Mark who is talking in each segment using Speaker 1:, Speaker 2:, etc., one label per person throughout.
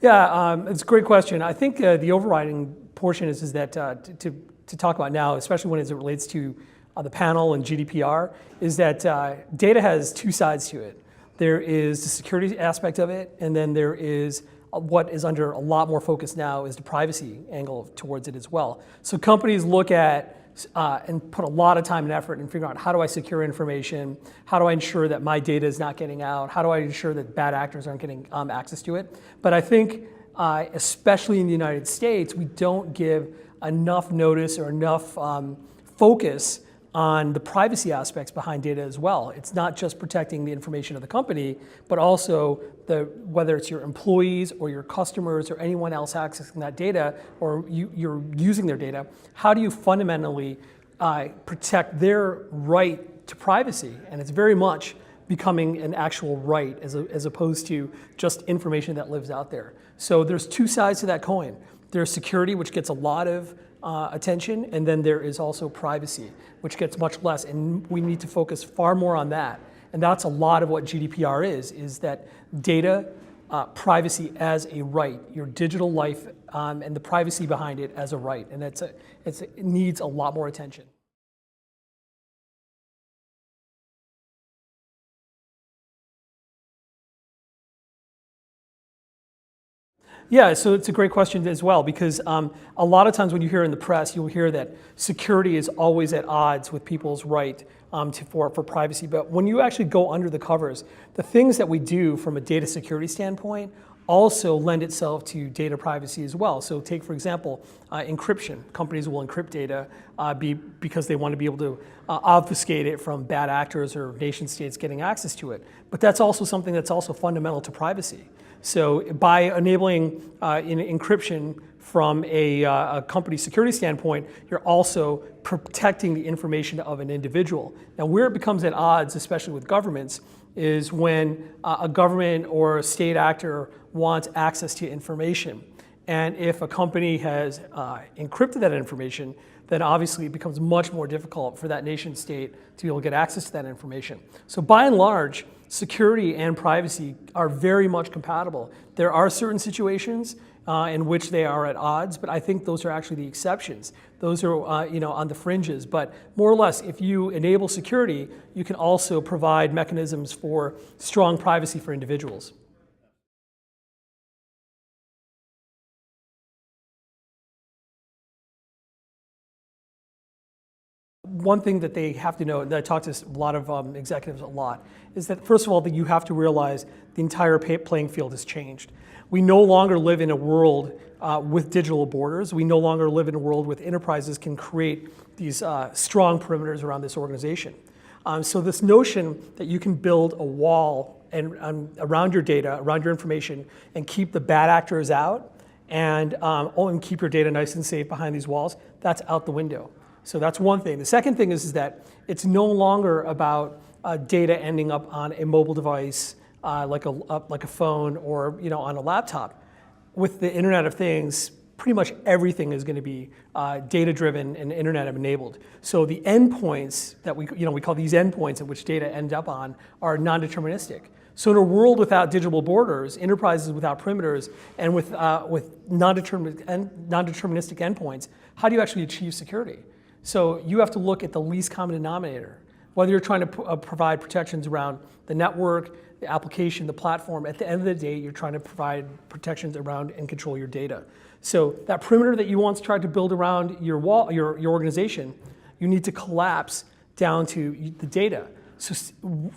Speaker 1: Yeah, it's a great question. I think the overriding portion is that to talk about now, especially when as it relates to the panel and GDPR, is that data has two sides to it. There is the security aspect of it, and then there is what is under a lot more focus now is the privacy angle towards it as well. So companies look at and put a lot of time and effort in figuring out how do I secure information, how do I ensure that my data is not getting out, how do I ensure that bad actors aren't getting access to it. But I think, especially in the United States, we don't give enough notice or enough focus on the privacy aspects behind data as well. It's not just protecting the information of the company, but also whether it's your employees or your customers or anyone else accessing that data or you're using their data, how do you fundamentally protect their right to privacy? And it's very much becoming an actual right as opposed to just information that lives out there. So there's two sides to that coin. There's security, which gets a lot of attention, and then there is also privacy, which gets much less, and we need to focus far more on that. And that's a lot of what GDPR is that data privacy as a right, your digital life and the privacy behind it as a right, and it needs a lot more attention. Yeah, so it's a great question as well, because a lot of times when you hear in the press, you'll hear that security is always at odds with people's right for privacy. But when you actually go under the covers, the things that we do from a data security standpoint also lend itself to data privacy as well. So take, for example, encryption. Companies will encrypt data because they want to be able to obfuscate it from bad actors or nation states getting access to it. But that's also something that's also fundamental to privacy. So by enabling encryption from a company security standpoint, you're also protecting the information of an individual. Now, where it becomes at odds, especially with governments, is when a government or a state actor wants access to information. And if a company has encrypted that information, then obviously it becomes much more difficult for that nation state to be able to get access to that information. So by and large, security and privacy are very much compatible. There are certain situations in which they are at odds, but I think those are actually the exceptions. Those are on the fringes, but more or less, if you enable security, you can also provide mechanisms for strong privacy for individuals. One thing that they have to know, and I talk to a lot of executives a lot, is that first of all, that you have to realize the entire playing field has changed. We no longer live in a world with digital borders. We no longer live in a world with enterprises can create these strong perimeters around this organization. So this notion that you can build a wall around your data, around your information, and keep the bad actors out, and keep your data nice and safe behind these walls, that's out the window. So that's one thing. The second thing is that it's no longer about data ending up on a mobile device like a phone or on a laptop. With the Internet of Things, pretty much everything is going to be data-driven and Internet-enabled. So the endpoints that we call these endpoints at which data end up on are non-deterministic. So in a world without digital borders, enterprises without perimeters, and with non-deterministic endpoints, how do you actually achieve security? So you have to look at the least common denominator. Whether you're trying to provide protections around the network, the application, the platform, at the end of the day, you're trying to provide protections around and control your data. So that perimeter that you once tried to build around your organization, you need to collapse down to the data. So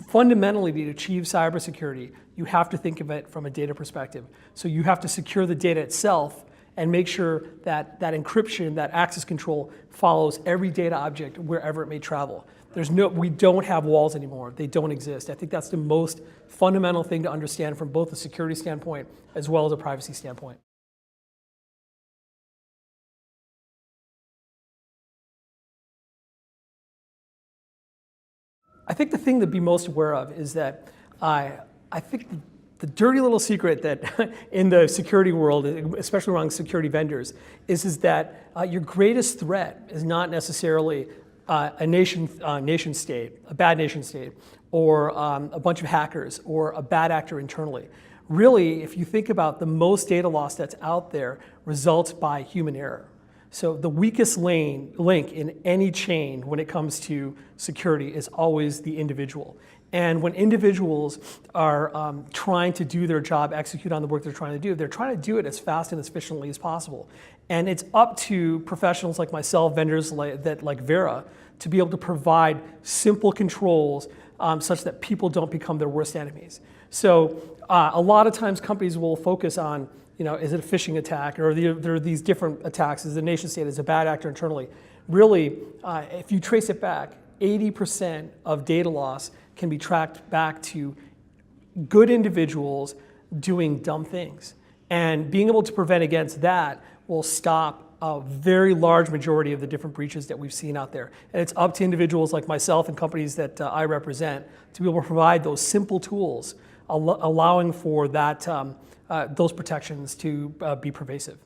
Speaker 1: fundamentally, to achieve cybersecurity, you have to think of it from a data perspective. So you have to secure the data itself and make sure that that encryption, that access control follows every data object wherever it may travel. We don't have walls anymore. They don't exist. I think that's the most fundamental thing to understand from both a security standpoint as well as a privacy standpoint. I think the thing to be most aware of is that I think the dirty little secret that in the security world, especially among security vendors, is that your greatest threat is not necessarily a nation state, a bad nation state, or a bunch of hackers, or a bad actor internally. really, if you think about the most data loss that's out there results by human error. So the weakest link in any chain when it comes to security is always the individual. And when individuals are trying to do their job, execute on the work they're trying to do, they're trying to do it as fast and as efficiently as possible. And it's up to professionals like myself, vendors like Vera, to be able to provide simple controls such that people don't become their worst enemies. So a lot of times companies will focus on, is it a phishing attack, or there are these different attacks? Is the nation state, is a bad actor internally? Really, if you trace it back, 80% of data loss can be tracked back to good individuals doing dumb things. And being able to prevent against that will stop a very large majority of the different breaches that we've seen out there. And it's up to individuals like myself and companies that I represent to be able to provide those simple tools, allowing for that, those protections to be pervasive.